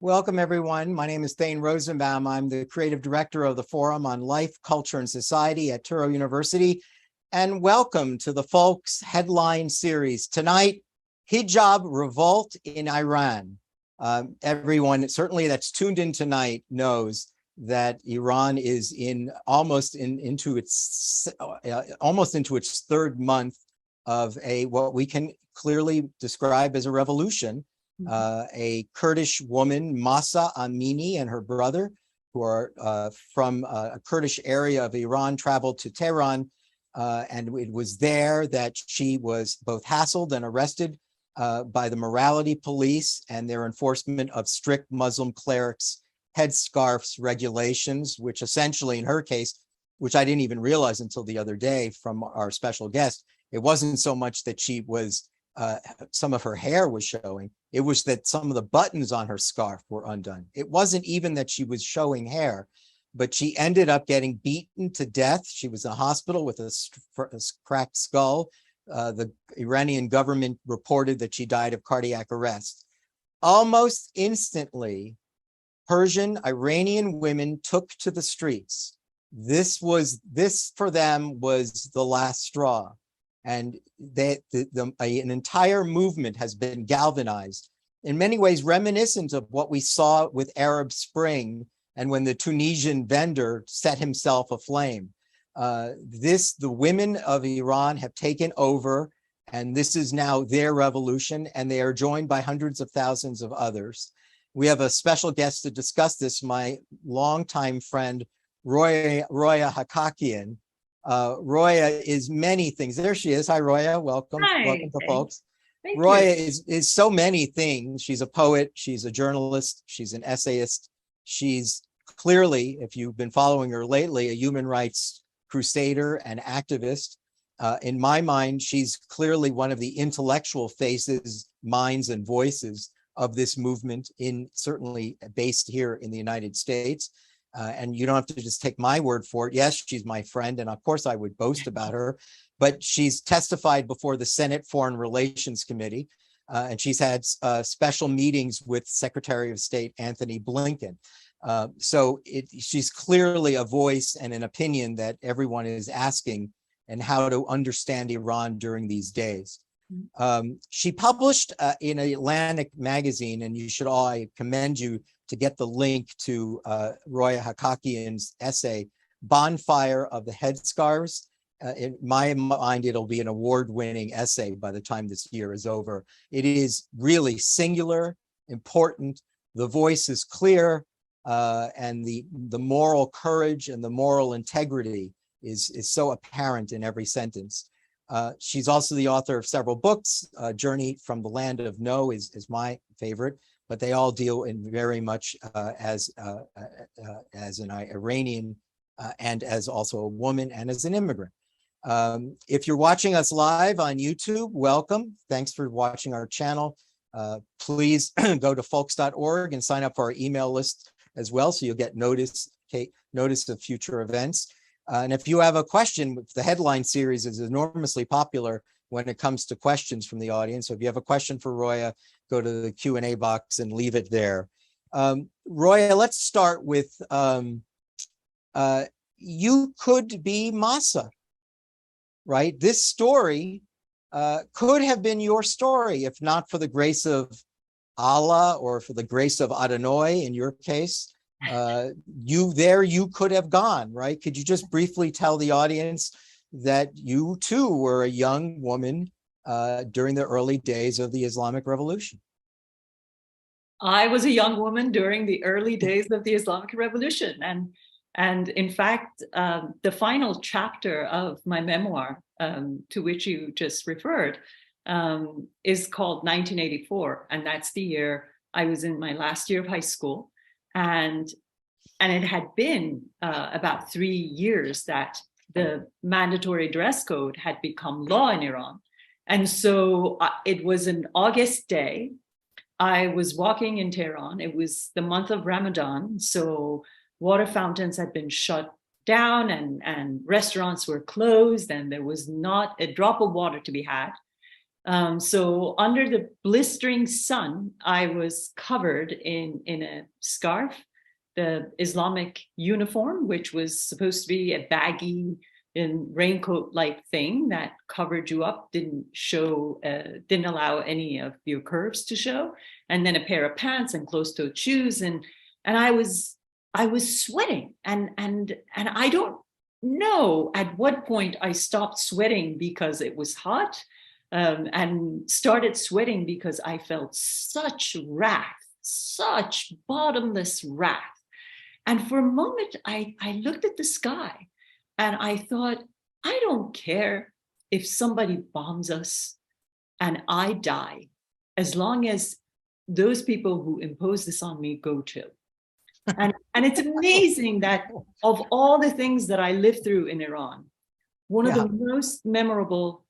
Welcome, everyone. My name is Thane Rosenbaum. I'm the creative director of the Forum on Life, Culture, and Society at Touro University. And welcome to the FOLCS headline series. Tonight, hijab revolt in Iran. Everyone, certainly that's tuned in tonight, knows that Iran is into its third month of what we can clearly describe as a revolution. A Kurdish woman, Mahsa Amini, and her brother, who are from a Kurdish area of Iran, traveled to Tehran, and it was there that she was both hassled and arrested by the morality police and their enforcement of strict Muslim clerics' headscarves regulations, which essentially, in her case, which I didn't even realize until the other day from our special guest, it wasn't so much that she was some of her hair was showing. It was that some of the buttons on her scarf were undone. It wasn't even that she was showing hair, but she ended up getting beaten to death. She was in a hospital with a cracked skull. The Iranian government reported that she died of cardiac arrest. Almost instantly, Persian Iranian women took to the streets. This for them was the last straw. And an entire movement has been galvanized, in many ways reminiscent of what we saw with Arab Spring and when the Tunisian vendor set himself aflame. The women of Iran have taken over, and this is now their revolution, and they are joined by hundreds of thousands of others. We have a special guest to discuss this, my longtime friend, Roya Hakakian. Roya is many things. There she is. Hi, Roya. Welcome. Hi. Welcome to folks. Thank Roya you. is so many things. She's a poet. She's a journalist. She's an essayist. She's clearly, if you've been following her lately, a human rights crusader and activist. In my mind, she's clearly one of the intellectual faces, minds, and voices of this movement, certainly based here in the United States. And you don't have to just take my word for it. Yes, she's my friend, and of course I would boast about her, but she's testified before the Senate Foreign Relations Committee, and she's had special meetings with Secretary of State Anthony Blinken. She's clearly a voice and an opinion that everyone is asking and how to understand Iran during these days. She published in Atlantic magazine, and I commend you to get the link to Roya Hakakian's essay, Bonfire of the Headscarves. In my mind, it'll be an award-winning essay by the time this year is over. It is really singular, important. The voice is clear, and the moral courage and the moral integrity is so apparent in every sentence. She's also the author of several books. Journey from the Land of No is my favorite, but they all deal in very much as an Iranian and as also a woman and as an immigrant. If you're watching us live on YouTube, welcome. Thanks for watching our channel. Please go to folks.org and sign up for our email list as well, so you'll get notice of future events. And if you have a question, the headline series is enormously popular when it comes to questions from the audience. So if you have a question for Roya, go to the Q&A box and leave it there. Roya, let's start with, you could be Mahsa, right? This story could have been your story if not for the grace of Allah or for the grace of Adonai in your case. You could have gone, right? Could you just briefly tell the audience that you too were a young woman during the early days of the Islamic Revolution? I was a young woman during the early days of the Islamic Revolution. And in fact, the final chapter of my memoir, to which you just referred, is called 1984. And that's the year I was in my last year of high school. And it had been about 3 years that the mandatory dress code had become law in Iran. And so it was an August day. I was walking in Tehran. It was the month of Ramadan. So water fountains had been shut down and restaurants were closed and there was not a drop of water to be had. So under the blistering sun, I was covered in a scarf, the Islamic uniform, which was supposed to be a baggy and raincoat-like thing that covered you up, didn't allow any of your curves to show, and then a pair of pants and closed-toed shoes, and I was sweating, and I don't know at what point I stopped sweating because it was hot, and started sweating because I felt such wrath, such bottomless wrath. And for a moment, I looked at the sky and I thought, I don't care if somebody bombs us and I die, as long as those people who impose this on me go too. And it's amazing that of all the things that I lived through in Iran, one of the most memorable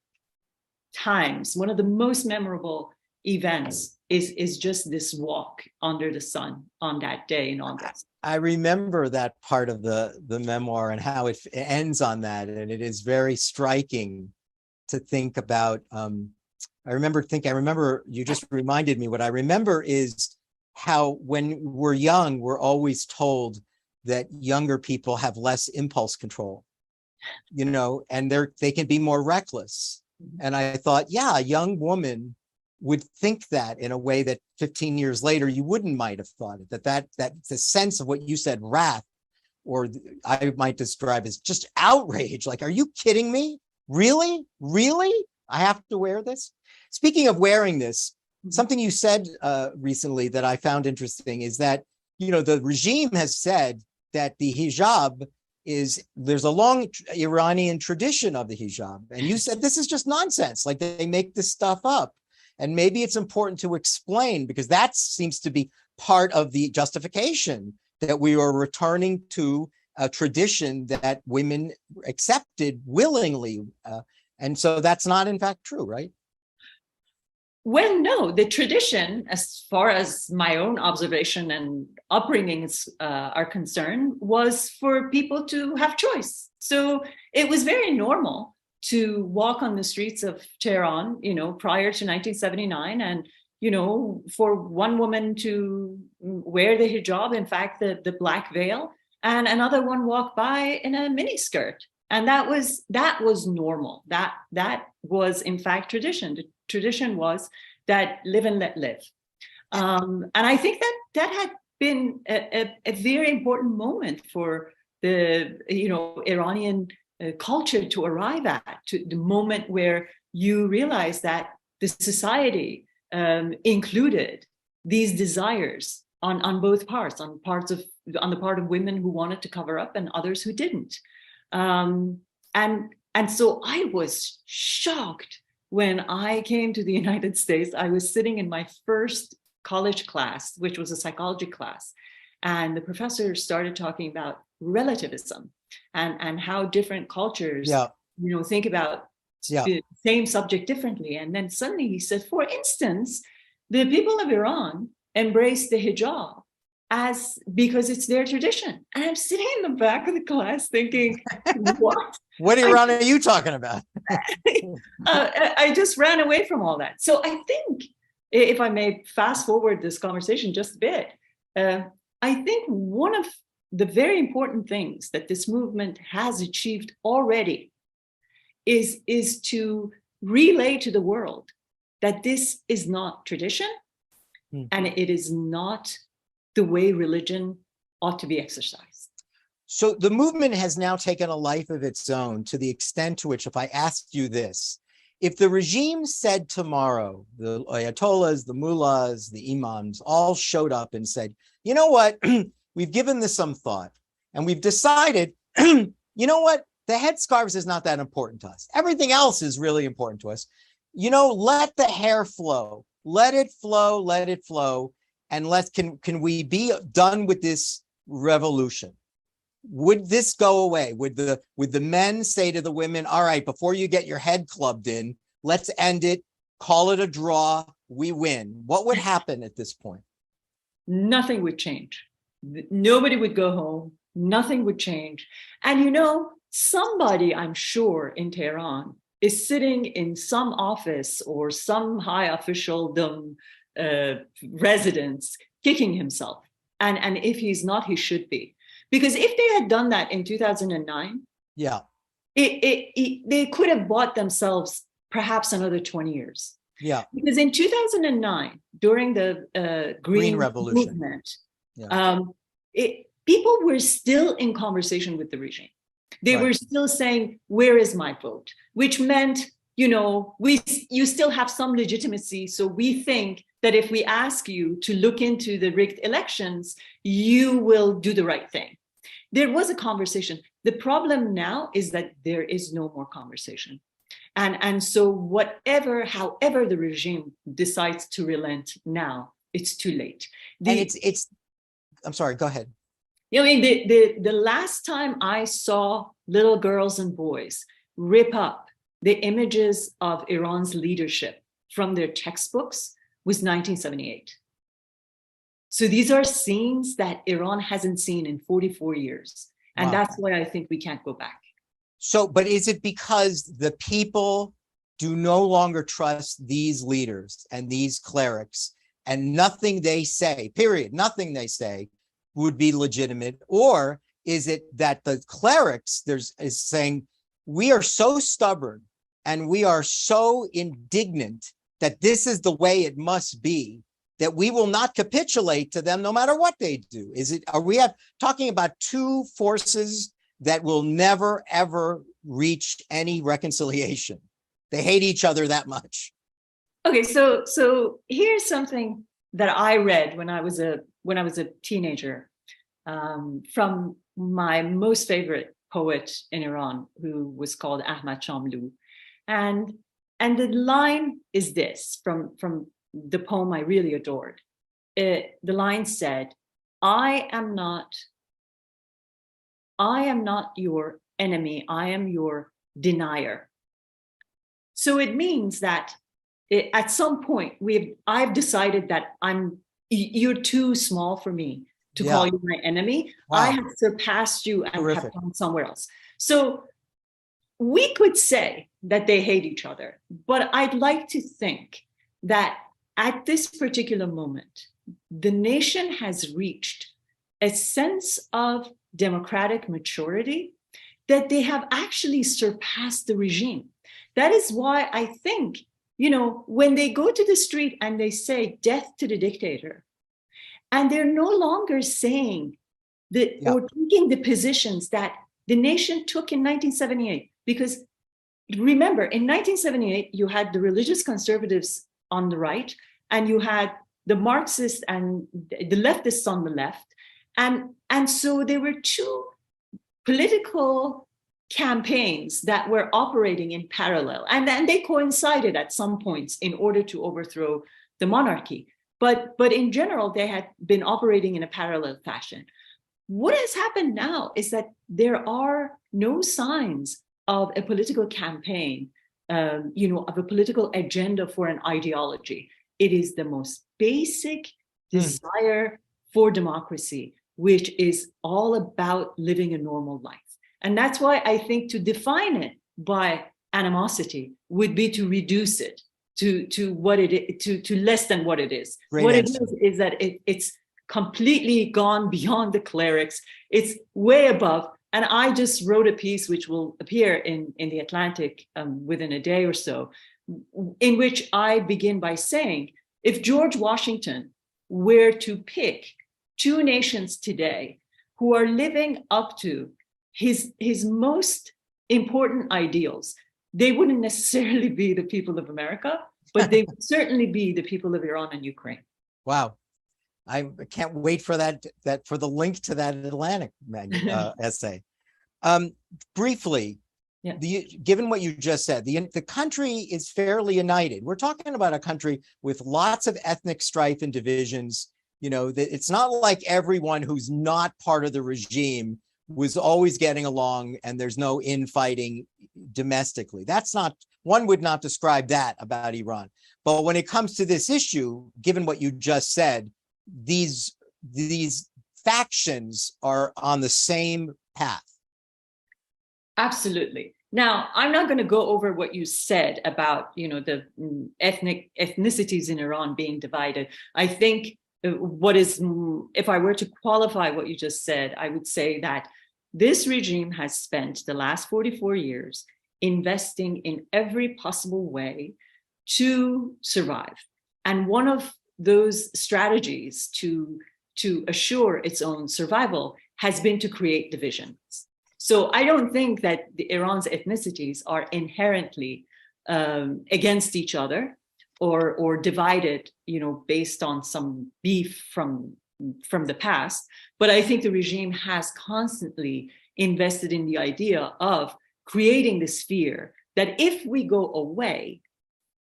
times, one of the most memorable events is just this walk under the sun on that day in August. I remember that part of the memoir and how it ends on that, and it is very striking to think about. I remember you just reminded me. What I remember is how when we're young, we're always told that younger people have less impulse control, and they can be more reckless. And I thought, yeah, a young woman would think that in a way that 15 years later you might have thought it, that the sense of what you said, wrath, or I might describe as just outrage. Like, are you kidding me? Really? I have to wear this? Speaking of wearing this, something you said recently that I found interesting is that, the regime has said that the hijab there's a long Iranian tradition of the hijab. And you said this is just nonsense. Like, they make this stuff up. And maybe it's important to explain, because that seems to be part of the justification that we are returning to a tradition that women accepted willingly. And so that's not in fact true, right? Well, no, the tradition, as far as my own observation and upbringings are concerned, was for people to have choice. So it was very normal to walk on the streets of Tehran, prior to 1979, and, for one woman to wear the hijab, in fact, the black veil, and another one walk by in a miniskirt. And that was normal. That was, in fact, tradition. The tradition was that live and let live. And I think that had been a very important moment for the, Iranian culture to arrive at, to the moment where you realize that the society included these desires on both parts, on the part of women who wanted to cover up and others who didn't. And so I was shocked when I came to the United States. I was sitting in my first college class, which was a psychology class, and the professor started talking about relativism and how different cultures, think about the same subject differently. And then suddenly he said, for instance, the people of Iran embrace the hijab because it's their tradition. And I'm sitting in the back of the class thinking, what? What Iran are you talking about? I just ran away from all that. So I think, if I may fast forward this conversation just a bit, I think one of the very important things that this movement has achieved already is to relay to the world that this is not tradition, and it is not the way religion ought to be exercised. So the movement has now taken a life of its own, to the extent to which, if I asked you this, if the regime said tomorrow, the ayatollahs, the mullahs, the imams all showed up and said, you know what, we've given this some thought and we've decided, you know what, the headscarves is not that important to us. Everything else is really important to us. Let the hair flow, let it flow. And can we be done with this revolution? Would this go away? Would the men say to the women, all right, before you get your head clubbed in, let's end it, call it a draw, we win? What would happen at this point? Nothing would change. Nobody would go home. Nothing would change. And somebody, I'm sure, in Tehran is sitting in some office or some high officialdom residence kicking himself. And if he's not, he should be. Because if they had done that in 2009, yeah, they could have bought themselves perhaps another 20 years. Yeah. Because in 2009, during the Green Revolution movement, yeah. People were still in conversation with the regime. They were still saying, where is my vote? Which meant, you know, you still have some legitimacy. So we think that if we ask you to look into the rigged elections, you will do the right thing. There was a conversation. The problem now is that there is no more conversation. And so however the regime decides to relent now, it's too late. I'm sorry, go ahead. I mean, the last time I saw little girls and boys rip up the images of Iran's leadership from their textbooks was 1978. So these are scenes that Iran hasn't seen in 44 years. And that's why I think we can't go back. So, but is it because the people do no longer trust these leaders and these clerics, and nothing they say, period, nothing they say would be legitimate? Or is it that the clerics is saying, we are so stubborn and we are so indignant that this is the way it must be, that we will not capitulate to them no matter what they do? Are we talking about two forces that will never, ever reach any reconciliation? They hate each other that much. Okay, so here's something that I read when I was a teenager from my most favorite poet in Iran, who was called Ahmad Shamlou. And the line is this from the poem I really adored. The line said, I am not your enemy, I am your denier. So it means that at some point I've decided that you're too small for me to call you my enemy. Wow. I have surpassed you and have gone somewhere else. So we could say that they hate each other, but I'd like to think that at this particular moment, the nation has reached a sense of democratic maturity that they have actually surpassed the regime. That is why I think, you know, when they go to the street and they say death to the dictator, and they're no longer saying or taking the positions that the nation took in 1978. Because remember, in 1978, you had the religious conservatives on the right, and you had the Marxists and the leftists on the left. And so there were two political campaigns that were operating in parallel, and then they coincided at some points in order to overthrow the monarchy. But in general, they had been operating in a parallel fashion. What has happened now is that there are no signs of a political campaign, of a political agenda for an ideology. It is the most basic desire for democracy, which is all about living a normal life. And that's why I think to define it by animosity would be to reduce it to what it is, to less than what it is. Great what answer. It is that it's completely gone beyond the clerics. It's way above. And I just wrote a piece which will appear in the Atlantic within a day or so, in which I begin by saying, if George Washington were to pick two nations today who are living up to his most important ideals, they wouldn't necessarily be the people of America, but they would certainly be the people of Iran and Ukraine. Wow. I can't wait for for the link to that Atlantic essay. Briefly, given what you just said, the country is fairly united. We're talking about a country with lots of ethnic strife and divisions. You know, it's not like everyone who's not part of the regime was always getting along and there's no infighting domestically. One would not describe that about Iran. But when it comes to this issue, given what you just said, these factions are on the same path. Absolutely. Now, I'm not going to go over what you said about, the ethnicities in Iran being divided. I think if I were to qualify what you just said, I would say that this regime has spent the last 44 years investing in every possible way to survive. And one of those strategies to assure its own survival has been to create divisions. So I don't think that Iran's ethnicities are inherently against each other or divided, based on some beef from the past. But I think the regime has constantly invested in the idea of creating this fear that if we go away,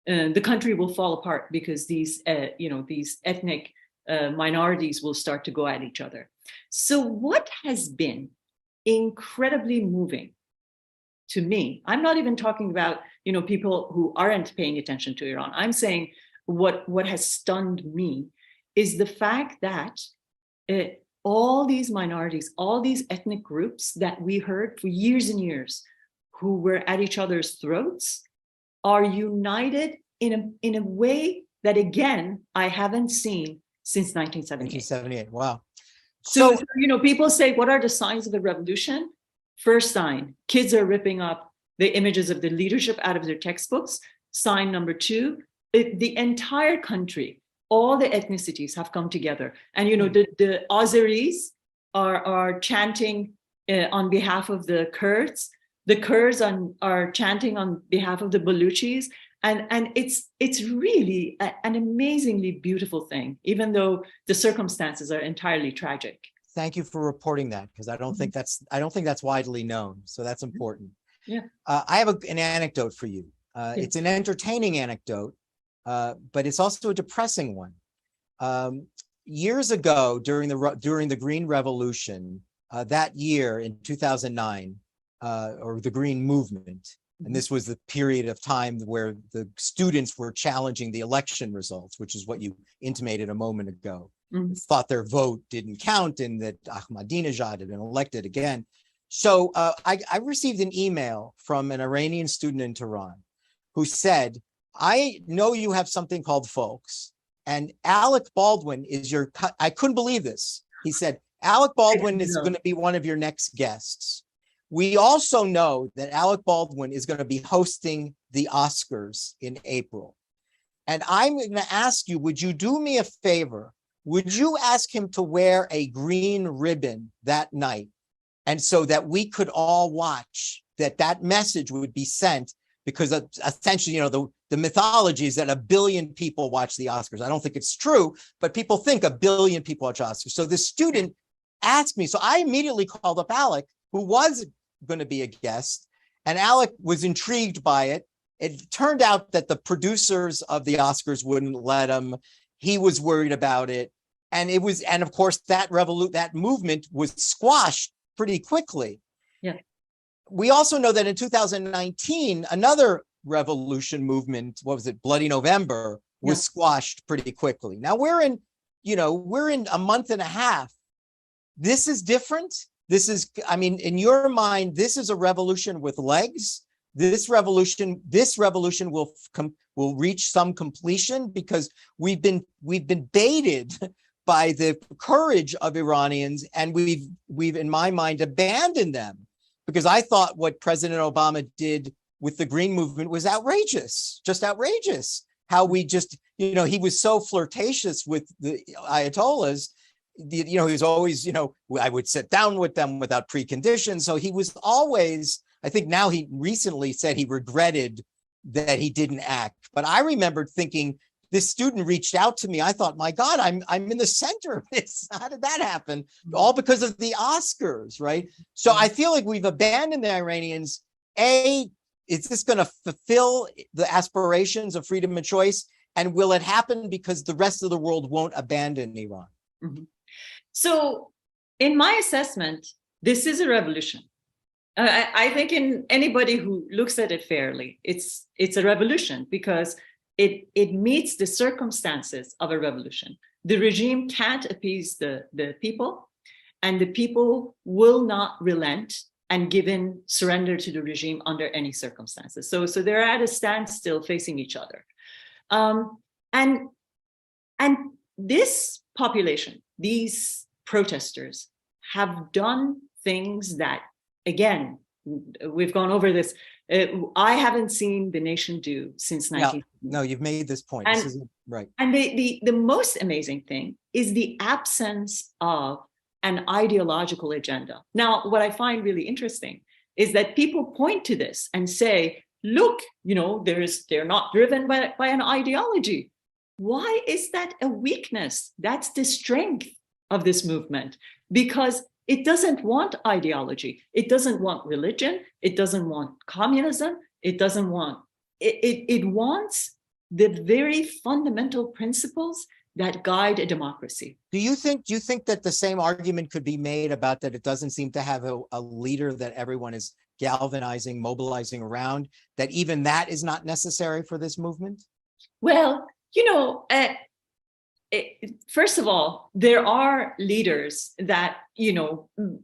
the country will fall apart because these ethnic minorities will start to go at each other. So what has been incredibly moving to me, I'm not even talking about, people who aren't paying attention to Iran. I'm saying what has stunned me is the fact that all these minorities, all these ethnic groups that we heard for years and years who were at each other's throats are united in a way that, again, I haven't seen since 1978. 1978, wow. So, people say, what are the signs of a revolution? First sign, kids are ripping up the images of the leadership out of their textbooks. Sign number two, the entire country, all the ethnicities have come together. And, the Azeris are chanting on behalf of the Kurds. The Kurds are chanting on behalf of the Baluchis. And it's really an amazingly beautiful thing, even though the circumstances are entirely tragic. Thank you for reporting that, because I don't think that's widely known. So that's important. Yeah. I have an anecdote for you. It's an entertaining anecdote, but it's also a depressing one. Years ago, during the Green Revolution, that year in 2009, or the Green Movement. And this was the period of time where the students were challenging the election results, which is what you intimated a moment ago. Mm-hmm. Thought their vote didn't count and that Ahmadinejad had been elected again. So I received an email from an Iranian student in Tehran who said, I know you have something called FOLCS, and Alec Baldwin is your, I couldn't believe this. He said, Alec Baldwin is going to be one of your next guests. We also know that Alec Baldwin is going to be hosting the Oscars in April. And I'm going to ask you, would you do me a favor? Would you ask him to wear a green ribbon that night? And so that we could all watch, that message would be sent, because essentially, the mythology is that 1 billion people watch the Oscars. I don't think it's true, but people think 1 billion people watch Oscars. So the student asked me, so I immediately called up Alec, who was going to be a guest, and Alec was intrigued by it. It turned out that the producers of the Oscars wouldn't let him. He was worried about it, and of course that movement was squashed pretty quickly. Yeah. We also know that in 2019, another revolution movement, what was it, Bloody November, was squashed pretty quickly. Now we're in a month and a half. This is different. This is, in your mind, this is a revolution with legs. This revolution will reach some completion, because we've been baited by the courage of Iranians, and we've in my mind abandoned them, because I thought what President Obama did with the Green Movement was outrageous, just outrageous. How we just, he was so flirtatious with the Ayatollahs. He was always, I would sit down with them without preconditions. So he was always, I think now he recently said he regretted that he didn't act. But I remembered thinking, this student reached out to me. I thought, my God, I'm in the center of this. How did that happen? All because of the Oscars, right? So I feel like we've abandoned the Iranians. Is this going to fulfill the aspirations of freedom and choice? And will it happen because the rest of the world won't abandon Iran? Mm-hmm. So in my assessment, this is a revolution. I think in anybody who looks at it fairly, it's a revolution, because it meets the circumstances of a revolution. The regime can't appease the people, and the people will not relent and given surrender to the regime under any circumstances. So they're at a standstill facing each other. And this population, these protesters, have done things that, again, we've gone over this, I haven't seen the nation do since 19. No, you've made this point. And, this isn't right. And the most amazing thing is the absence of an ideological agenda. Now, what I find really interesting is that people point to this and say, look, they're not driven by an ideology. Why is that a weakness? That's the strength of this movement, because it doesn't want ideology. It doesn't want religion. It doesn't want communism. It doesn't want, it wants the very fundamental principles that guide a democracy. Do you think that the same argument could be made about that it doesn't seem to have a leader that everyone is galvanizing, mobilizing around, that even that is not necessary for this movement? Well, first of all, there are leaders that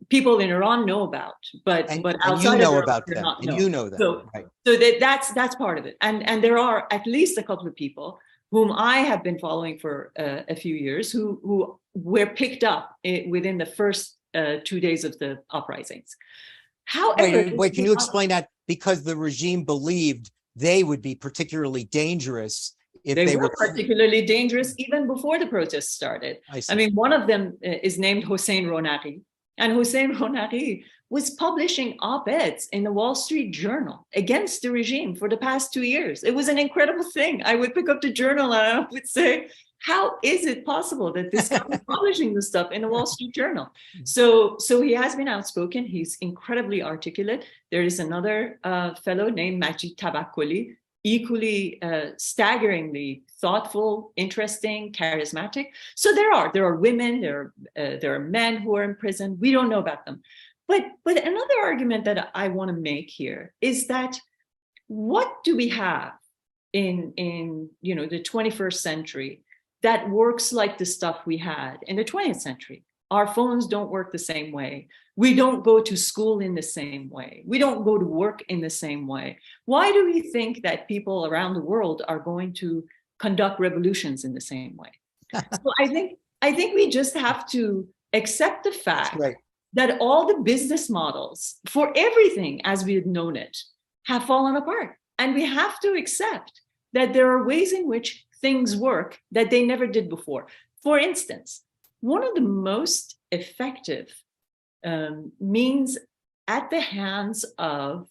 people in Iran know about, but outside you know of Iran, about them, and you know them. So, right. So that's part of it, and there are at least a couple of people whom I have been following for a few years who were picked up within the first 2 days of the uprisings. However, wait, can you explain that? Because the regime believed they would be particularly dangerous if they were particularly dangerous even before the protests started. I mean, one of them is named Hossein Ronaqi, and Hossein Ronaqi was publishing op-eds in the Wall Street Journal against the regime for the past 2 years. It was an incredible thing. I would pick up the journal and I would say, how is it possible that this guy is publishing this stuff in the Wall Street Journal? So he has been outspoken. He's incredibly articulate. There is another fellow named Majid Tabakkoli, equally staggeringly thoughtful, interesting, charismatic. So there are women, there are men who are in prison. We don't know about them. But another argument that I want to make here is that what do we have in the 21st century that works like the stuff we had in the 20th century? Our phones don't work the same way. We don't go to school in the same way. We don't go to work in the same way. Why do we think that people around the world are going to conduct revolutions in the same way? So I think we just have to accept the fact that all the business models for everything as we had known it have fallen apart. And we have to accept that there are ways in which things work that they never did before. For instance, one of the most effective means at the hands of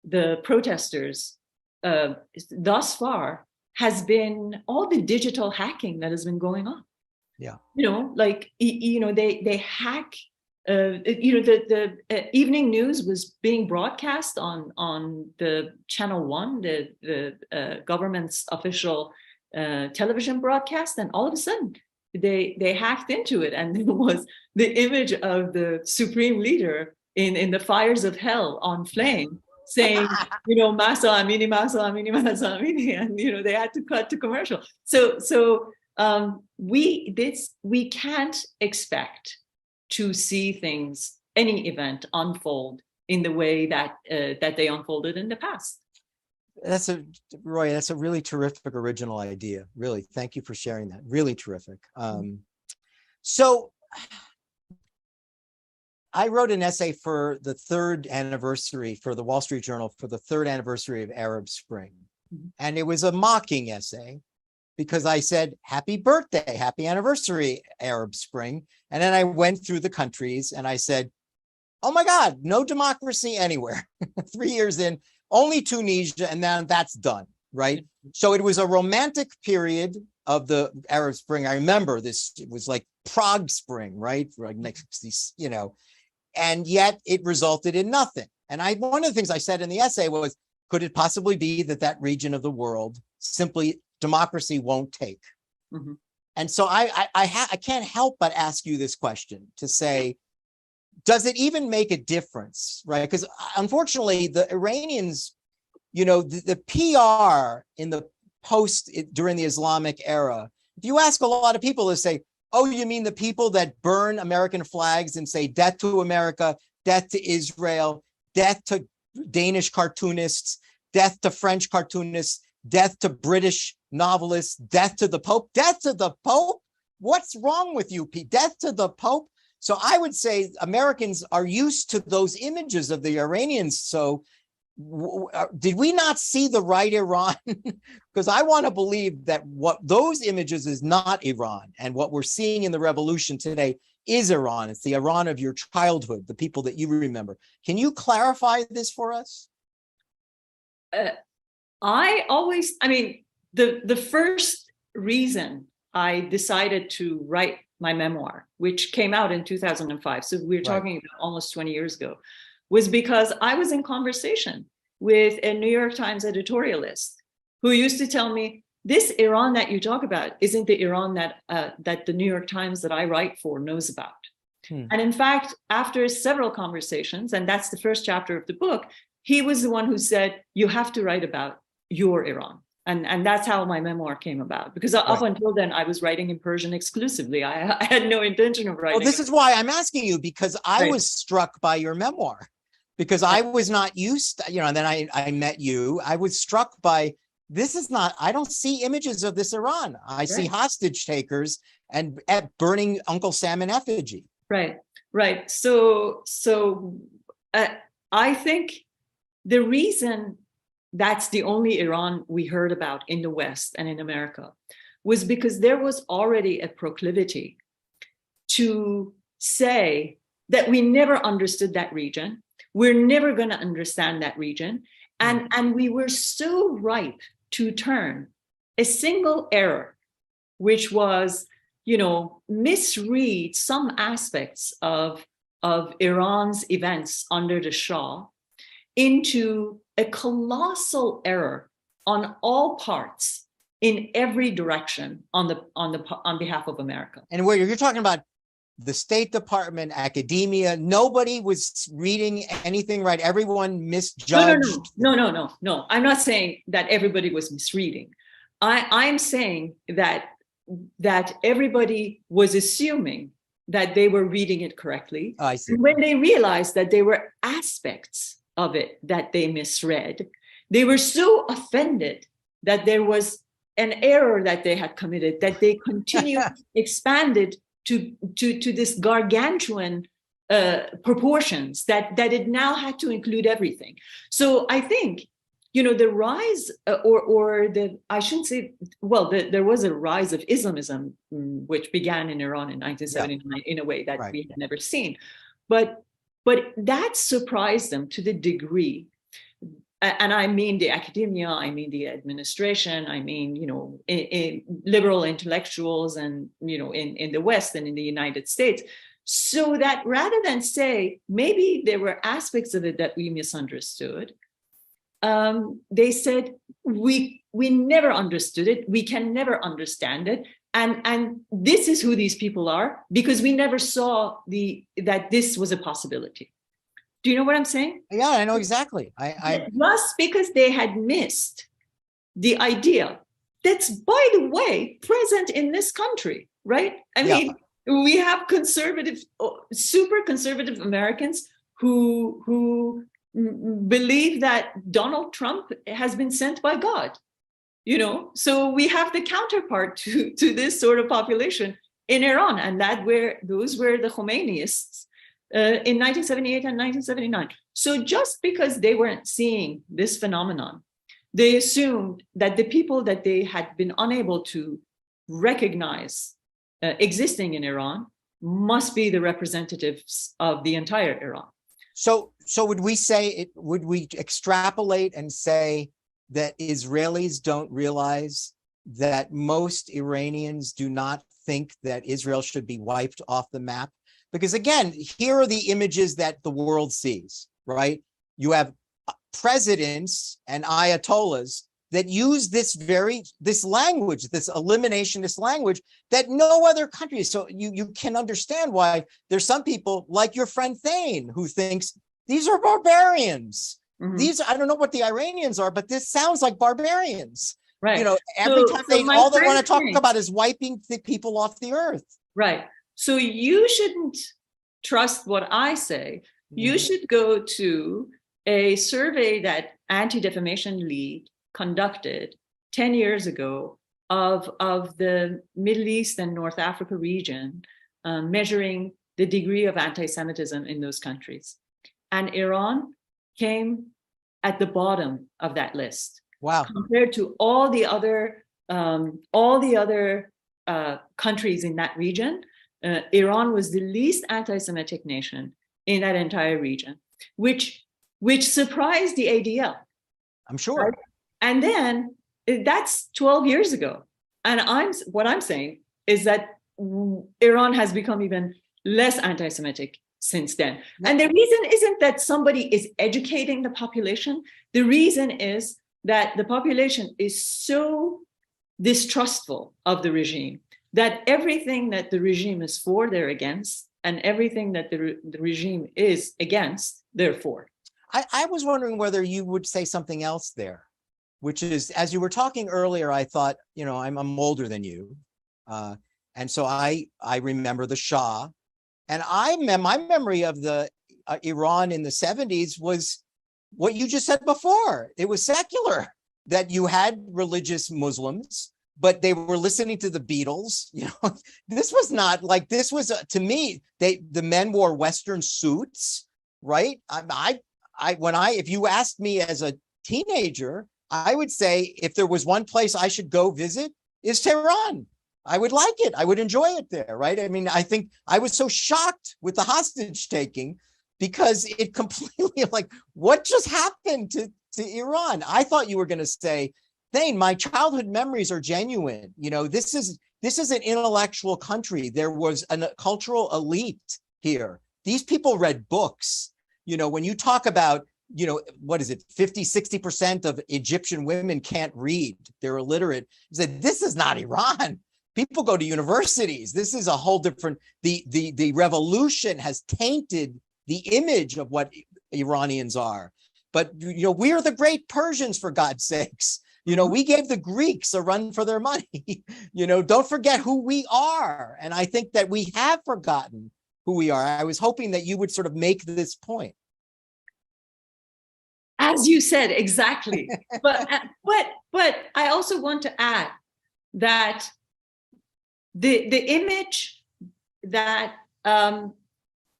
the protesters thus far has been all the digital hacking that has been going on. Yeah. They hack. The evening news was being broadcast on the Channel 1, the government's official television broadcast, and all of a sudden they hacked into it, and it was the image of the supreme leader in the fires of hell on flame, saying, Mahsa Amini, Mahsa Amini, Mahsa Amini, and they had to cut to commercial. So we can't expect to see things, any event unfold in the way that they unfolded in the past. Roya, that's a really terrific original idea. Really, thank you for sharing that. Really terrific. So I wrote an essay for the 3rd anniversary for the Wall Street Journal for the 3rd anniversary of Arab Spring. And it was a mocking essay because I said, happy birthday, happy anniversary, Arab Spring. And then I went through the countries and I said, oh my God, no democracy anywhere. 3 years in, only Tunisia, and then that's done, right? So it was a romantic period of the Arab Spring. I remember this, it was like Prague Spring, right? Like next, and yet it resulted in nothing. And one of the things I said in the essay was, could it possibly be that region of the world simply democracy won't take? Mm-hmm. And so I can't help but ask you this question to say, does it even make a difference, right? Because unfortunately, the Iranians, the PR in the during the Islamic era, if you ask a lot of people, they say, oh, you mean the people that burn American flags and say death to America, death to Israel, death to Danish cartoonists, death to French cartoonists, death to British novelists, death to the Pope, death to the Pope. What's wrong with you, Pete? Death to the Pope. So I would say Americans are used to those images of the Iranians. So did we not see the right Iran? Because I want to believe that what those images is not Iran. And what we're seeing in the revolution today is Iran. It's the Iran of your childhood, the people that you remember. Can you clarify this for us? The first reason I decided to write my memoir, which came out in 2005, so we're talking about almost 20 years ago, was because I was in conversation with a New York Times editorialist who used to tell me, this Iran that you talk about isn't the Iran that the New York Times that I write for knows about. And in fact, after several conversations, and that's the first chapter of the book, he was the one who said, you have to write about your Iran. And that's how my memoir came about. Because up until then, I was writing in Persian exclusively. I had no intention of writing. Well, this is why I'm asking you, because I was struck by your memoir, because I was not used to, and then I met you. I was struck by, this is not, I don't see images of this Iran. I see hostage takers and burning Uncle Sam in effigy. Right. So I think the reason that's the only Iran we heard about in the West and in America was because there was already a proclivity to say that we never understood that region. We're never going to understand that region. And we were so ripe to turn a single error, which was, misread some aspects of Iran's events under the Shah into a colossal error on all parts in every direction on behalf of America. And where you're talking about the State Department, academia, nobody was reading anything right. Everyone misjudged. No. I'm not saying that everybody was misreading. I'm saying that everybody was assuming that they were reading it correctly. Oh, I see. When they realized that there were aspects of it that they misread, they were so offended that there was an error that they had committed that they continued expanded to this gargantuan proportions that it now had to include everything. So I think, the rise there was a rise of Islamism, which began in Iran in 1979 in a way that we had never seen. But that surprised them to the degree, and I mean the academia, I mean the administration, I mean, in liberal intellectuals and, in the West and in the United States, so that rather than say, maybe there were aspects of it that we misunderstood, they said, we never understood it, we can never understand it. And this is who these people are, because we never saw that this was a possibility. Do you know what I'm saying? Yeah, I know exactly. Just because they had missed the idea that's, by the way, present in this country, right? I mean, we have super conservative Americans who believe that Donald Trump has been sent by God. So we have the counterpart to this sort of population in Iran, and those were the Khomeinyists in 1978 and 1979. So just because they weren't seeing this phenomenon, they assumed that the people that they had been unable to recognize existing in Iran must be the representatives of the entire Iran. So would we extrapolate and say that Israelis don't realize that most Iranians do not think that Israel should be wiped off the map? Because again, here are the images that the world sees, right? You have presidents and ayatollahs that use this language, this eliminationist language that no other country. So you can understand why there's some people like your friend Thane who thinks these are barbarians. Mm-hmm. I don't know what the Iranians are, but this sounds like barbarians. Right. Every time all they want to talk about is wiping the people off the earth. Right. So you shouldn't trust what I say. You should go to a survey that Anti-Defamation League conducted 10 years ago of the Middle East and North Africa region, measuring the degree of anti-Semitism in those countries. And Iran came at the bottom of that list. Wow. Compared to all the other countries in that region, Iran was the least anti-Semitic nation in that entire region, which surprised the ADL. I'm sure. Right? And then that's 12 years ago. And what I'm saying is that Iran has become even less anti-Semitic since then. And the reason isn't that somebody is educating the population. The reason is that the population is so distrustful of the regime that everything that the regime is for, they're against, and everything that the regime is against, they're for. I was wondering whether you would say something else there, which is, as you were talking earlier, I thought, you know, I'm older than you. And so I remember the Shah. And my memory of the Iran in the 70s was what you just said before. It was secular, that you had religious Muslims, but they were listening to the Beatles. You know, this was not like, this was, to me, the men wore Western suits, right? If you asked me as a teenager, I would say if there was one place I should go visit, is Tehran. I would like it. I would enjoy it there, right? I mean, I think I was so shocked with the hostage taking because it completely, like, what just happened to Iran? I thought you were going to say, Thane, my childhood memories are genuine. You know, this is an intellectual country. There was a cultural elite here. These people read books. You know, when you talk about, you know, what is it, 50, 60% of Egyptian women can't read. They're illiterate. You said, this is not Iran. People go to universities. This is a whole different, the revolution has tainted the image of what Iranians are. But, you know, we are the great Persians, for God's sakes. You know, we gave the Greeks a run for their money. You know, don't forget who we are. And I think that we have forgotten who we are. I was hoping that you would sort of make this point. As you said, exactly. but I also want to add that the image that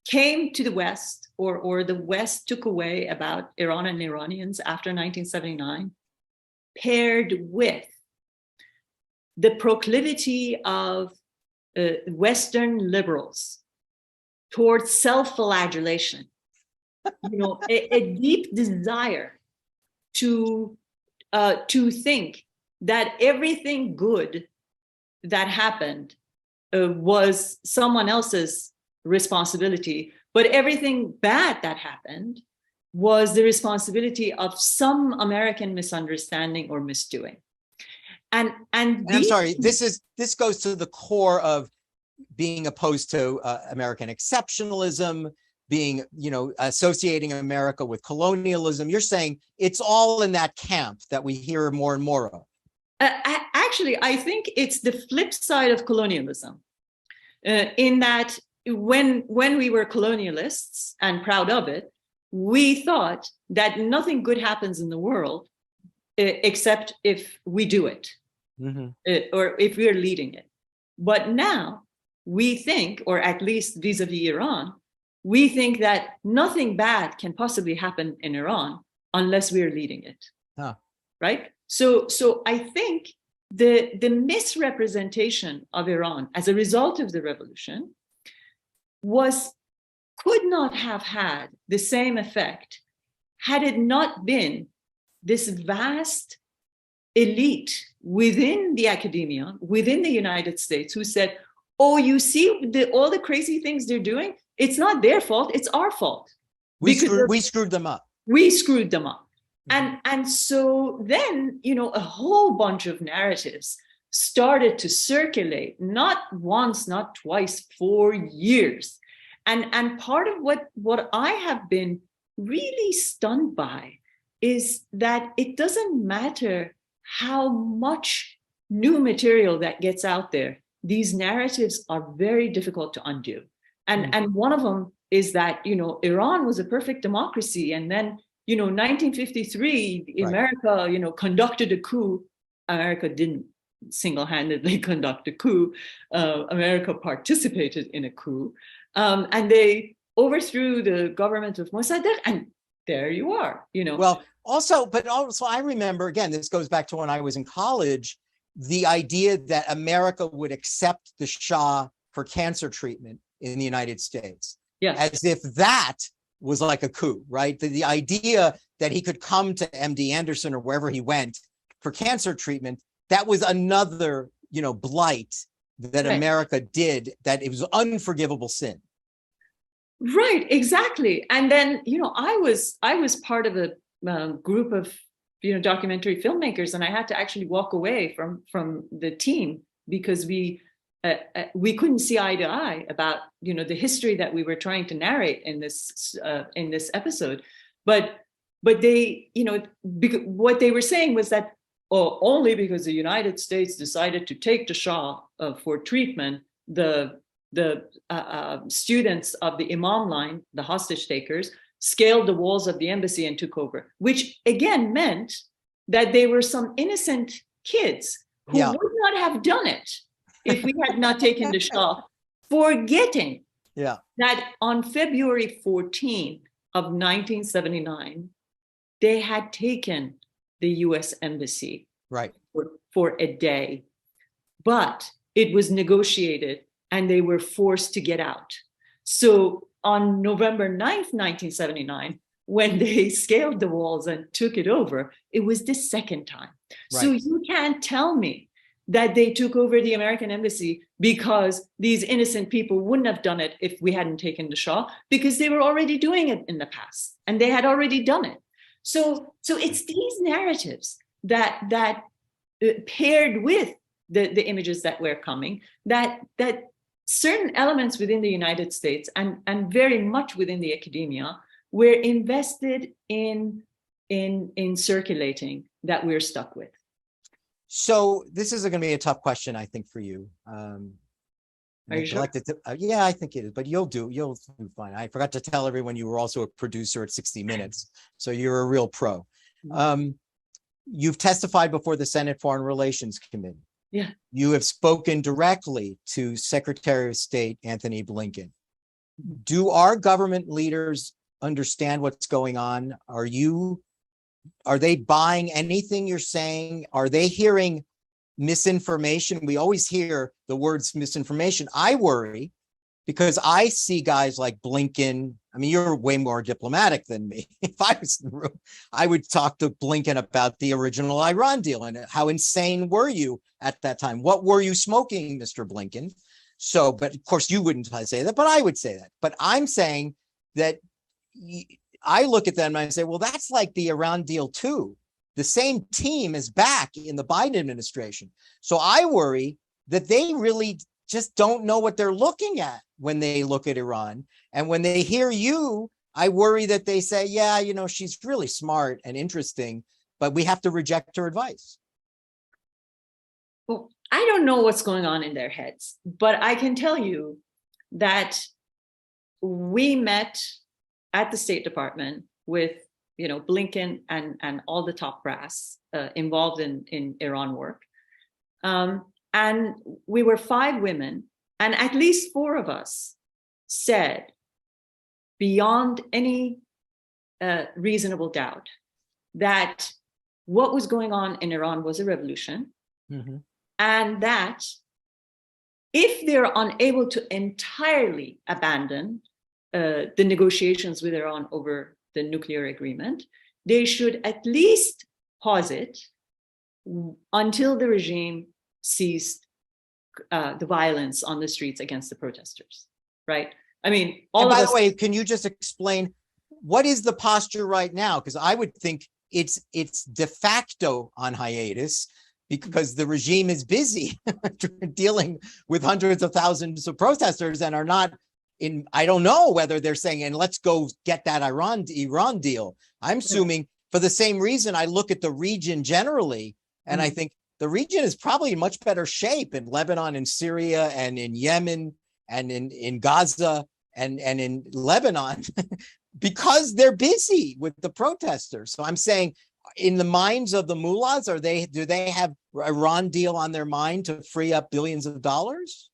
came to the West, or the West took away about Iran and Iranians after 1979, paired with the proclivity of Western liberals towards self-flagellation, you know, a deep desire to think that everything good that happened was someone else's responsibility, but everything bad that happened was the responsibility of some American misunderstanding or misdoing. And I'm sorry, this goes to the core of being opposed to American exceptionalism, being, you know, associating America with colonialism. You're saying it's all in that camp that we hear more and more of. Actually, I think it's the flip side of colonialism, in that when we were colonialists and proud of it, we thought that nothing good happens in the world except if we do it, or if we're leading it. But now we think, or at least vis-a-vis Iran, we think that nothing bad can possibly happen in Iran unless we're leading it, right? So I think the misrepresentation of Iran as a result of the revolution could not have had the same effect had it not been this vast elite within the academia, within the United States, who said, oh, you see all the crazy things they're doing? It's not their fault, it's our fault. We screwed them up. We screwed them up. And so then, you know, a whole bunch of narratives started to circulate, not once, not twice, for years. And part of what I have been really stunned by is that it doesn't matter how much new material that gets out there. These narratives are very difficult to undo. And one of them is that, you know, Iran was a perfect democracy, and then 1953, Right. America, conducted a coup. America didn't single-handedly conduct a coup. America participated in a coup. And they overthrew the government of Mossadegh, and there you are, Well, but also I remember, again, this goes back to when I was in college, the idea that America would accept the Shah for cancer treatment in the United States. Yeah. As if that was like a coup, right? The idea that he could come to MD Anderson or wherever he went for cancer treatment, that was another, blight that Right. America did, that it was unforgivable sin. Right, exactly. And then, I was part of a group of, documentary filmmakers, and I had to actually walk away from the team because we couldn't see eye to eye about, the history that we were trying to narrate in this episode. But they, what they were saying was that, only because the United States decided to take the Shah for treatment, the students of the Imam line, the hostage takers, scaled the walls of the embassy and took over, which again meant that they were some innocent kids who would not have done it if we had not taken the Shah, forgetting that on February 14 of 1979, they had taken the US embassy for a day, but it was negotiated and they were forced to get out. So on November 9th, 1979, when they scaled the walls and took it over, it was the second time. Right. So you can't tell me that they took over the American embassy because these innocent people wouldn't have done it if we hadn't taken the Shah, because they were already doing it in the past and they had already done it. So it's these narratives that paired with the images that were coming, that certain elements within the United States and very much within the academia were invested in circulating, that we're stuck with. So this is going to be a tough question, I think, for you. Are you sure? Yeah, I think it is, but you'll do fine. I forgot to tell everyone you were also a producer at 60 Minutes, so you're a real pro. You've testified before the Senate Foreign Relations Committee. Yeah. You have spoken directly to Secretary of State Anthony Blinken. Do our government leaders understand what's going on? Are they buying anything you're saying? Are they hearing misinformation? We always hear the words misinformation. I worry because I see guys like Blinken. I mean, you're way more diplomatic than me. If I was in the room, I would talk to Blinken about the original Iran deal and how insane were you at that time? What were you smoking, Mr. Blinken? So, but of course you wouldn't say that, but I would say that. But I'm saying that I look at them and I say, well, that's like the Iran deal too. The same team is back in the Biden administration. So I worry that they really just don't know what they're looking at when they look at Iran. And when they hear you, I worry that they say, yeah, she's really smart and interesting, but we have to reject her advice. Well, I don't know what's going on in their heads, but I can tell you that we met at the State Department with, Blinken and all the top brass involved in Iran work. And we were 5 women, and at least 4 of us said, beyond any reasonable doubt, that what was going on in Iran was a revolution. Mm-hmm. And that if they're unable to entirely abandon the negotiations with Iran over the nuclear agreement, they should at least pause it until the regime ceased the violence on the streets against the protesters, right? I mean, by the way, can you just explain what is the posture right now? Because I would think it's de facto on hiatus because the regime is busy dealing with hundreds of thousands of protesters and are not in. I don't know whether they're saying, and let's go get that Iran deal. I'm assuming for the same reason I look at the region generally, and I think the region is probably in much better shape in Lebanon and Syria and in Yemen and in Gaza and in Lebanon because they're busy with the protesters. So I'm saying, in the minds of the mullahs, do they have Iran deal on their mind to free up billions of dollars?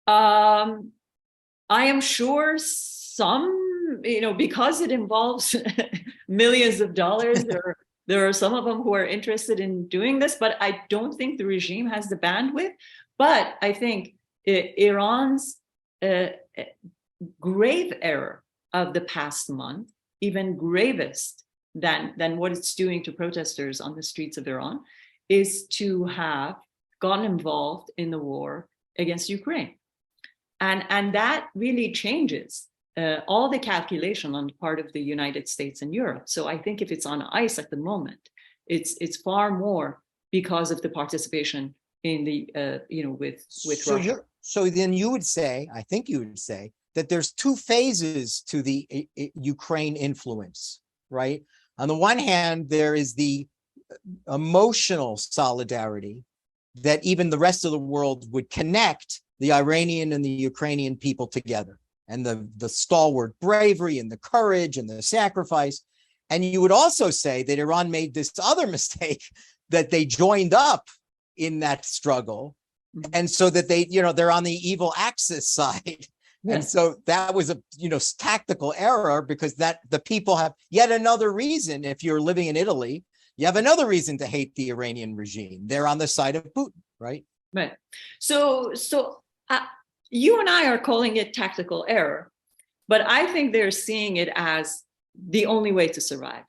I am sure some, because it involves millions of dollars, there are some of them who are interested in doing this, but I don't think the regime has the bandwidth. But I think Iran's grave error of the past month, even gravest than what it's doing to protesters on the streets of Iran, is to have gotten involved in the war against Ukraine. And that really changes all the calculation on the part of the United States and Europe. So I think if it's on ice at the moment, it's far more because of the participation in the with Russia. So then you would say, I think you would say, that there's two phases to the Ukraine influence, right? On the one hand, there is the emotional solidarity that even the rest of the world would connect the Iranian and the Ukrainian people together, and the stalwart bravery and the courage and the sacrifice. And you would also say that Iran made this other mistake, that they joined up in that struggle. And so that they're on the evil Axis side. And so that was a tactical error, because that the people have yet another reason. If you're living in Italy, you have another reason to hate the Iranian regime. They're on the side of Putin, right? Right. So you and I are calling it tactical error, but I think they're seeing it as the only way to survive.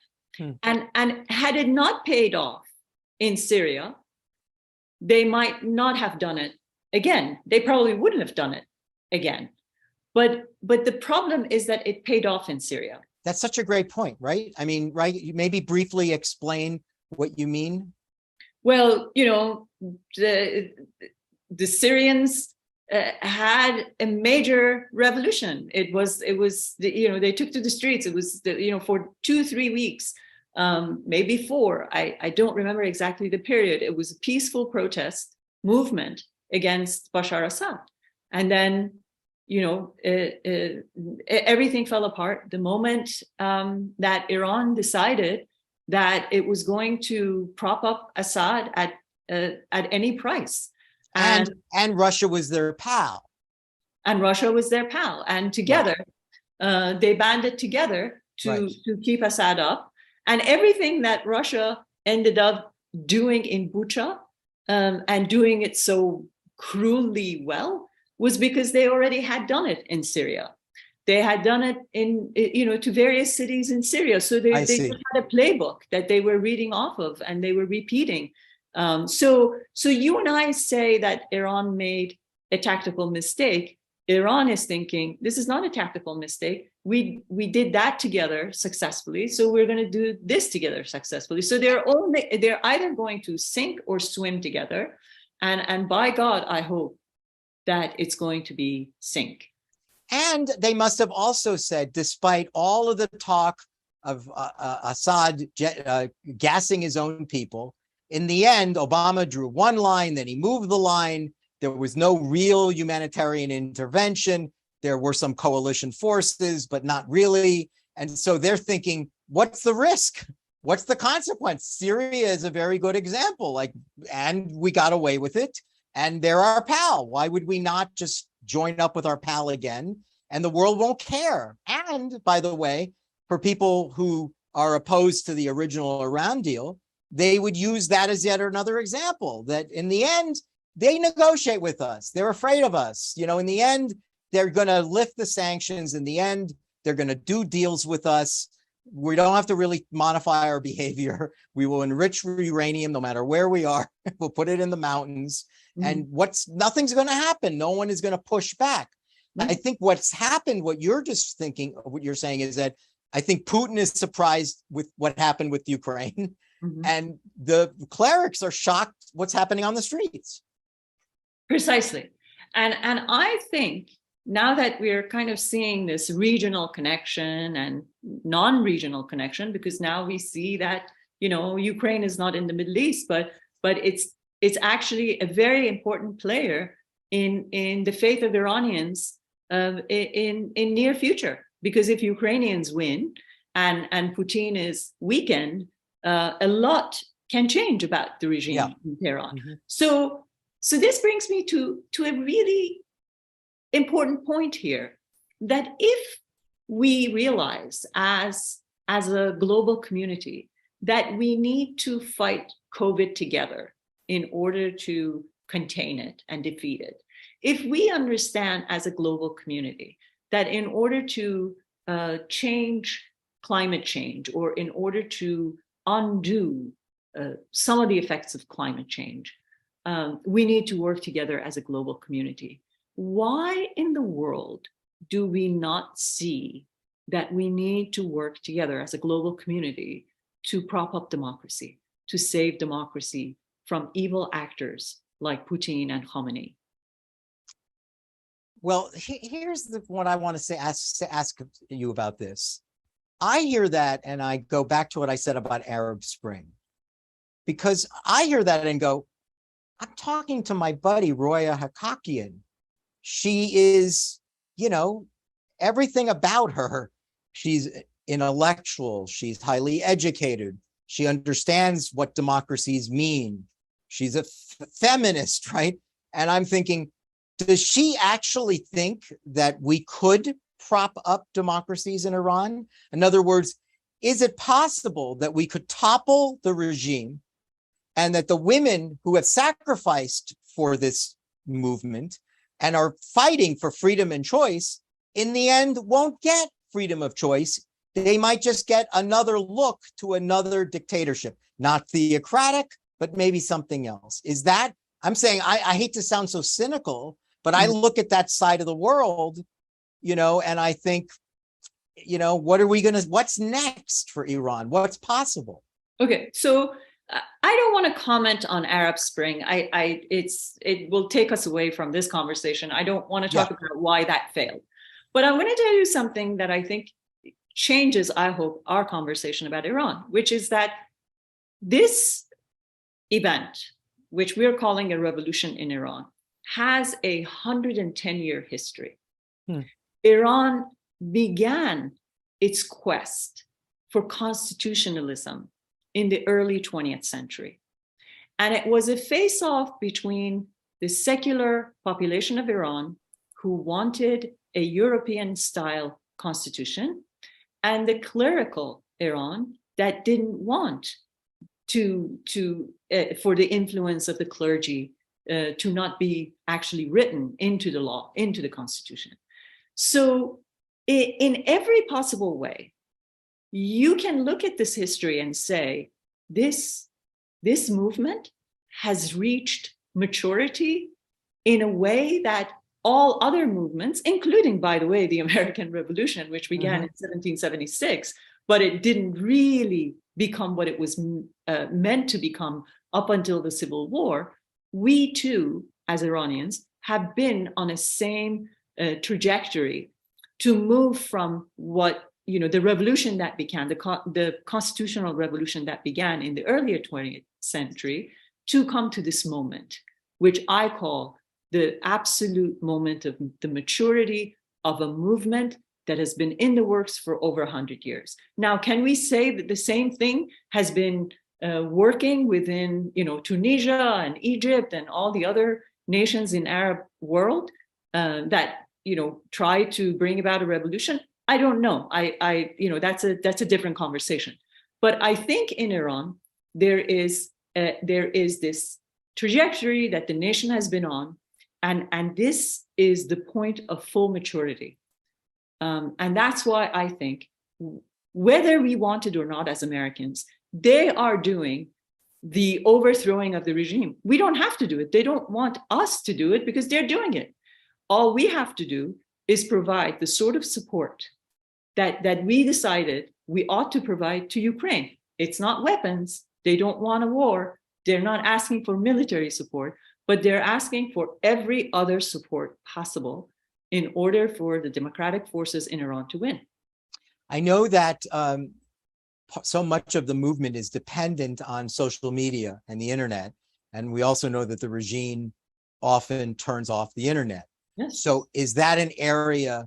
And had it not paid off in Syria, they might not have done it again. They probably wouldn't have done it again. But the problem is that it paid off in Syria. That's such a great point, right? I mean, right? You maybe briefly explain what you mean. Well, the Syrians had a major revolution. It was they took to the streets. It was for 2-3 weeks, maybe 4. I don't remember exactly the period. It was a peaceful protest movement against Bashar Assad, and then everything fell apart the moment that Iran decided that it was going to prop up Assad at any price. And Russia was their pal. And Russia was their pal. And together, they banded together to keep Assad up. And everything that Russia ended up doing in Bucha, and doing it so cruelly well, was because they already had done it in Syria. They had done it in, to various cities in Syria. So they just had a playbook that they were reading off of, and they were repeating. So you and I say that Iran made a tactical mistake. Iran is thinking, this is not a tactical mistake. We did that together successfully, so we're going to do this together successfully. So they're either going to sink or swim together. And by God, I hope that it's going to be sink. And they must have also said, despite all of the talk of Assad gassing his own people, in the end, Obama drew one line, then he moved the line. There was no real humanitarian intervention. There were some coalition forces, but not really. And so they're thinking, what's the risk? What's the consequence? Syria is a very good example. And we got away with it. And they're our pal. Why would we not just join up with our pal again? And the world won't care. And by the way, for people who are opposed to the original Iran deal, they would use that as yet another example, that in the end, they negotiate with us. They're afraid of us. In the end, they're going to lift the sanctions. In the end, they're going to do deals with us. We don't have to really modify our behavior. We will enrich uranium no matter where we are. We'll put it in the mountains. And nothing's going to happen. No one is going to push back. I think what's happened, what you're just thinking, what you're saying is that I think Putin is surprised with what happened with Ukraine, and the clerics are shocked what's happening on the streets. Precisely. And I think now that we're kind of seeing this regional connection and non-regional connection, because now we see that, Ukraine is not in the Middle East, but it's actually a very important player in the faith of Iranians in near future. because if Ukrainians win and Putin is weakened, a lot can change about the regime in Tehran. So this brings me to a really important point here, that if we realize as a global community that we need to fight COVID together in order to contain it and defeat it, if we understand as a global community that in order to change climate change, or in order to undo some of the effects of climate change, we need to work together as a global community. Why in the world do we not see that we need to work together as a global community to prop up democracy, to save democracy from evil actors like Putin and Khamenei? Well, here's what I want to say, ask you about this. I hear that, and I go back to what I said about Arab Spring, because I hear that and go, I'm talking to my buddy, Roya Hakakian. She is, you know, everything about her. She's intellectual. She's highly educated. She understands what democracies mean. She's a feminist, right? And I'm thinking, does she actually think that we could prop up democracies in Iran? In other words, is it possible that we could topple the regime and that the women who have sacrificed for this movement and are fighting for freedom and choice, in the end, won't get freedom of choice? They might just get another look to another dictatorship, not theocratic, but maybe something else. Is that, I'm saying, I hate to sound so cynical, but I look at that side of the world, you know, and I think, you know, what's next for Iran? What's possible? Okay, so I don't want to comment on Arab Spring. It will take us away from this conversation. I don't want to talk about why that failed. But I'm going to tell you something that I think changes, I hope, our conversation about Iran, which is that this event, which we're calling a revolution in Iran, has a 110-year history. Iran began its quest for constitutionalism in the early 20th century. And it was a face-off between the secular population of Iran, who wanted a European-style constitution, and the clerical Iran that didn't want for the influence of the clergy to not be actually written into the law, into the constitution. So in every possible way, you can look at this history and say, this movement has reached maturity in a way that all other movements, including, by the way, the American Revolution, which began in 1776, but it didn't really become what it was meant to become up until the Civil War. We too, as Iranians, have been on a same trajectory to move from what, you know, the revolution that began, the constitutional revolution that began in the earlier 20th century, to come to this moment, which I call the absolute moment of the maturity of a movement that has been in the works for over 100 years. Now, can we say that the same thing has been working within, you know, Tunisia and Egypt and all the other nations in Arab world that, you know, try to bring about a revolution? I don't know. You know, that's a different conversation. But I think in Iran there is this trajectory that the nation has been on, and this is the point of full maturity. And that's why I think, whether we want it or not as Americans, they are doing the overthrowing of the regime. We don't have to do it. They don't want us to do it because they're doing it. All we have to do is provide the sort of support that we decided we ought to provide to Ukraine. It's not weapons. They don't want a war. They're not asking for military support, but they're asking for every other support possible in order for the democratic forces in Iran to win. I know that so much of the movement is dependent on social media and the internet. And we also know that the regime often turns off the internet. Yes. So is that an area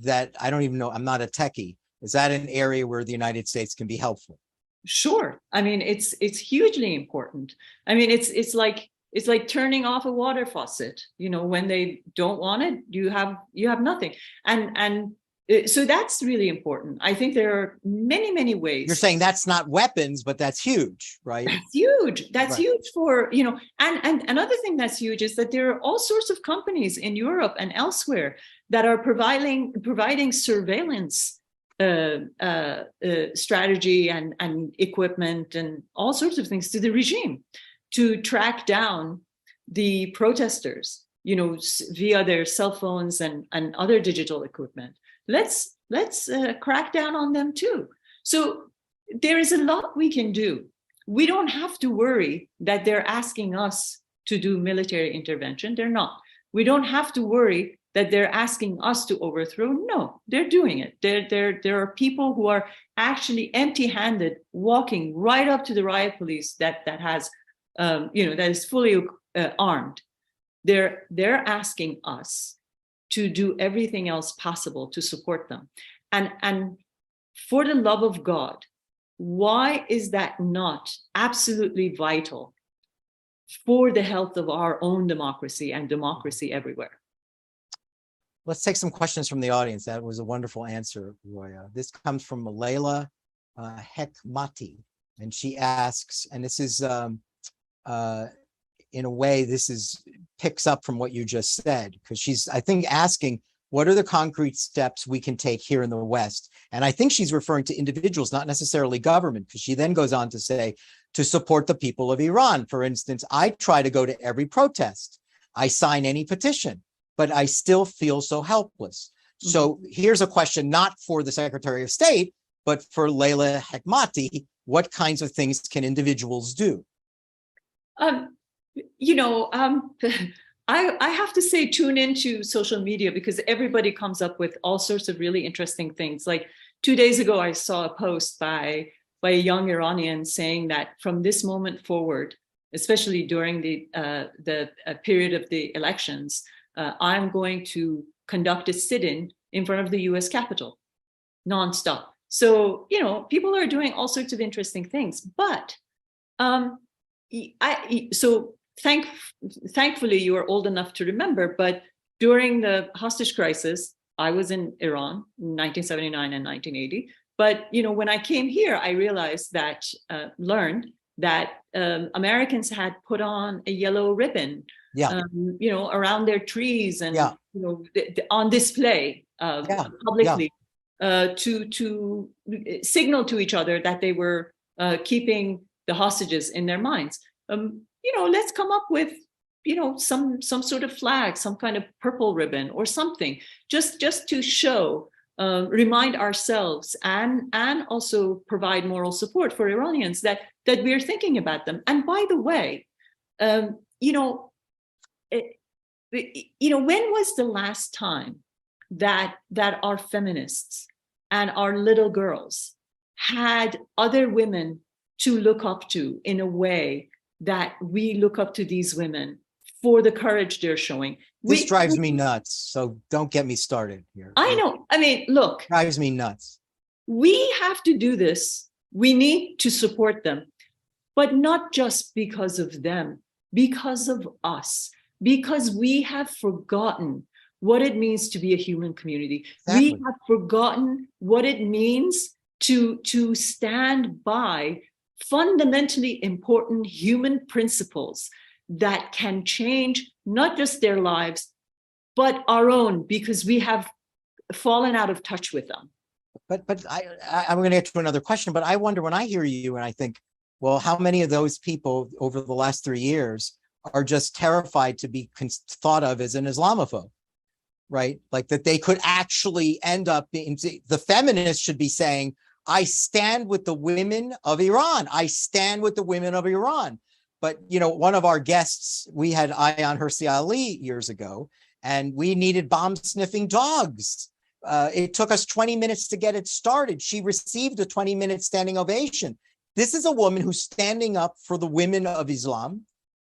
that I don't even know, I'm not a techie. Is that an area where the United States can be helpful? Sure. I mean, it's hugely important. I mean, it's like turning off a water faucet. When they don't want it, you have nothing. And so that's really important. I think there are many ways. You're saying that's not weapons, but that's huge, right? That's huge. That's right. huge for, and another thing that's huge is that there are all sorts of companies in Europe and elsewhere that are providing surveillance strategy and equipment and all sorts of things to the regime to track down the protesters, via their cell phones and other digital equipment. Let's crack down on them too. So there is a lot we can do. We don't have to worry that they're asking us to do military intervention. They're not. We don't have to worry that they're asking us to overthrow. No, they're doing it. There are people who are actually empty-handed, walking right up to the riot police that has, that is fully armed. They're asking us to do everything else possible to support them. And for the love of God, why is that not absolutely vital for the health of our own democracy and democracy everywhere? Let's take some questions from the audience. That was a wonderful answer, Roya. This comes from Layla Hekmati, and she asks, and this is, in a way, picks up from what you just said, because she's, I think, asking, what are the concrete steps we can take here in the West? And I think she's referring to individuals, not necessarily government, because she then goes on to say, to support the people of Iran. For instance, I try to go to every protest. I sign any petition, but I still feel so helpless. Mm-hmm. So here's a question, not for the Secretary of State, but for Layla Hekmati. What kinds of things can individuals do? I have to say, tune into social media, because everybody comes up with all sorts of really interesting things. Like 2 days ago, I saw a post by a young Iranian saying that from this moment forward, especially during the period of the elections, I'm going to conduct a sit-in in front of the US Capitol, nonstop. So, people are doing all sorts of interesting things. But thankfully, you are old enough to remember, but during the hostage crisis, I was in Iran in 1979 and 1980. But, when I came here, I realized that, learned that Americans had put on a yellow ribbon, around their trees and, on display publicly to signal to each other that they were keeping the hostages in their minds. Let's come up with, some sort of flag, some kind of purple ribbon or something, just to show, remind ourselves and also provide moral support for Iranians that we're thinking about them. And by the way, when was the last time that our feminists and our little girls had other women to look up to in a way that we look up to these women for the courage they're showing? This drives me nuts, so don't get me started here. I know. I mean, look. Drives me nuts. We have to do this. We need to support them, but not just because of them, because of us, because we have forgotten what it means to be a human community. Exactly. We have forgotten what it means to stand by fundamentally important human principles that can change not just their lives, but our own, because we have fallen out of touch with them. But I'm going to get to another question, but I wonder, when I hear you and I think, well, how many of those people over the last 3 years are just terrified to be thought of as an Islamophobe, right? Like that they could actually end up being, the feminists should be saying, I stand with the women of Iran. I stand with the women of Iran. But, one of our guests, we had Ayaan Hirsi Ali years ago, and we needed bomb-sniffing dogs. It took us 20 minutes to get it started. She received a 20-minute standing ovation. This is a woman who's standing up for the women of Islam,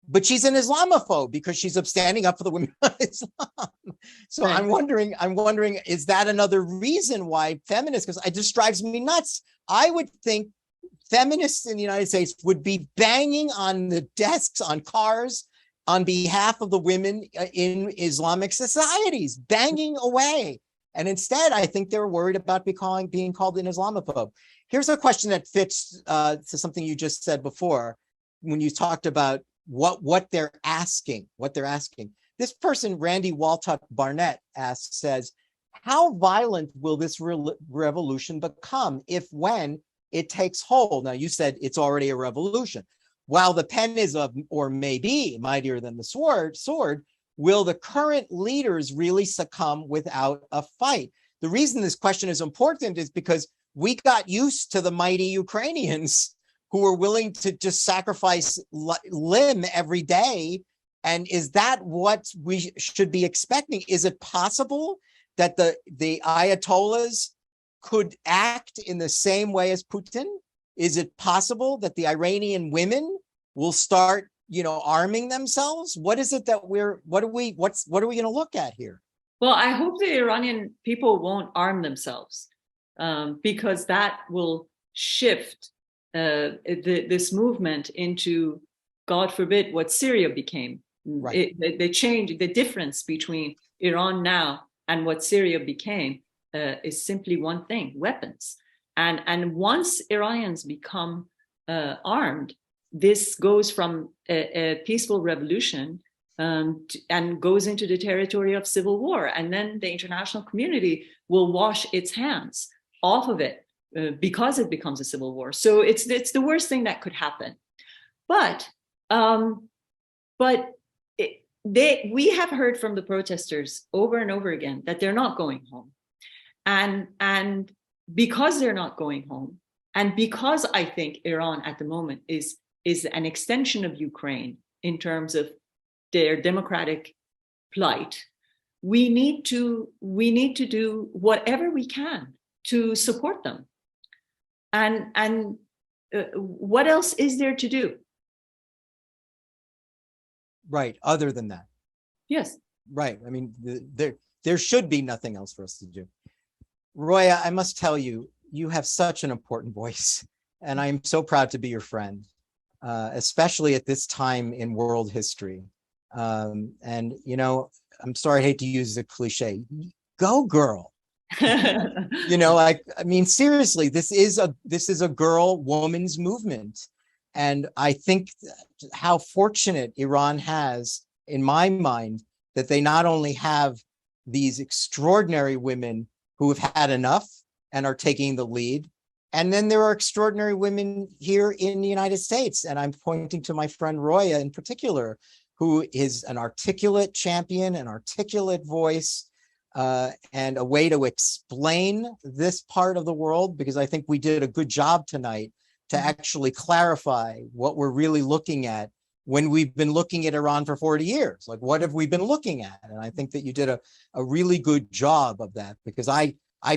but she's an Islamophobe because she's standing up for the women of Islam. So I'm wondering, is that another reason why feminists, because it just drives me nuts. I would think feminists in the United States would be banging on the desks, on cars, on behalf of the women in Islamic societies, banging away. And instead, I think they're worried about being called an Islamophobe. Here's a question that fits to something you just said before, when you talked about what they're asking, This person, Randy Waltuck Barnett, says, how violent will this revolution become if when it takes hold? Now, you said it's already a revolution. While the pen is or may be mightier than the sword, will the current leaders really succumb without a fight? The reason this question is important is because we got used to the mighty Ukrainians who were willing to just sacrifice limb every day. And is that what we should be expecting? Is it possible that the Ayatollahs could act in the same way as Putin? Is it possible that the Iranian women will start, arming themselves? What is it that what are we going to look at here? Well, I hope the Iranian people won't arm themselves, because that will shift this movement into, God forbid, what Syria became. Right. They change the difference between Iran now and what Syria became is simply one thing: weapons. And once Iranians become armed, this goes from a peaceful revolution and goes into the territory of civil war. And then the international community will wash its hands off of it because it becomes a civil war. So it's the worst thing that could happen. But we have heard from the protesters over and over again that they're not going home. And because they're not going home, and because I think Iran at the moment is an extension of Ukraine in terms of their democratic plight, we need to do whatever we can to support them. And what else is there to do? Right. Other than that. Yes. Right. I mean, there should be nothing else for us to do. Roya, I must tell you, you have such an important voice, and I am so proud to be your friend, especially at this time in world history. And, I'm sorry, I hate to use the cliche, go girl. I mean, seriously, this is a woman's movement. And I think how fortunate Iran has, in my mind, that they not only have these extraordinary women who have had enough and are taking the lead, and then there are extraordinary women here in the United States. And I'm pointing to my friend Roya in particular, who is an articulate champion, an articulate voice, and a way to explain this part of the world, because I think we did a good job tonight to actually clarify what we're really looking at when we've been looking at Iran for 40 years. Like, what have we been looking at? And I think that you did a really good job of that, because I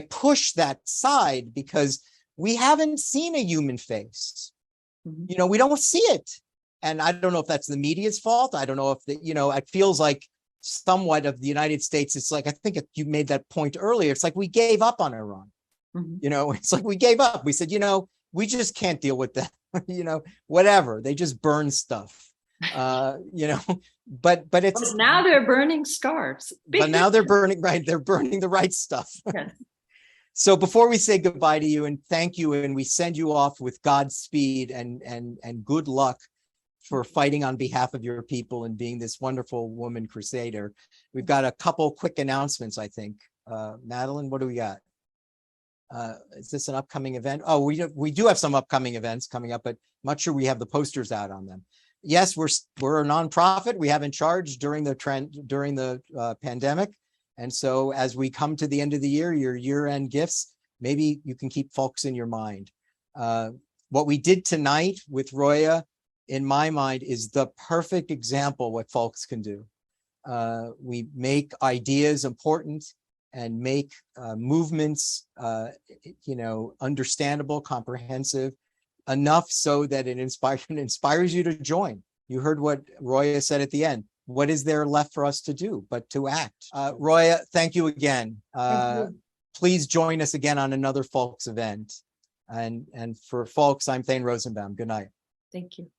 push that side because we haven't seen a human face. Mm-hmm. We don't see it. And I don't know if that's the media's fault. I don't know if it feels like somewhat of the United States. It's like, I think you made that point earlier. It's like we gave up on Iran. Mm-hmm. It's like we gave up. We said, we just can't deal with that. Whatever. They just burn stuff. But it's now they're burning scarves. But now they're burning, right? They're burning the right stuff. Yes. So before we say goodbye to you and thank you, and we send you off with Godspeed and good luck for fighting on behalf of your people and being this wonderful woman crusader, we've got a couple quick announcements, I think. Madeline, what do we got? Is this an upcoming event? Oh, we do have some upcoming events coming up, but I'm not sure we have the posters out on them. Yes, we're a nonprofit. We haven't charged during the pandemic. And so as we come to the end of the year, your year-end gifts, maybe you can keep FOLCS in your mind. What we did tonight with Roya, in my mind, is the perfect example what FOLCS can do. We make ideas important and make movements, understandable, comprehensive, enough so that it inspires you to join. You heard what Roya said at the end. what is there left for us to do but to act? Roya, thank you again. Thank you. Please join us again on another FOLCS event. And for FOLCS, I'm Thane Rosenbaum. Good night. Thank you.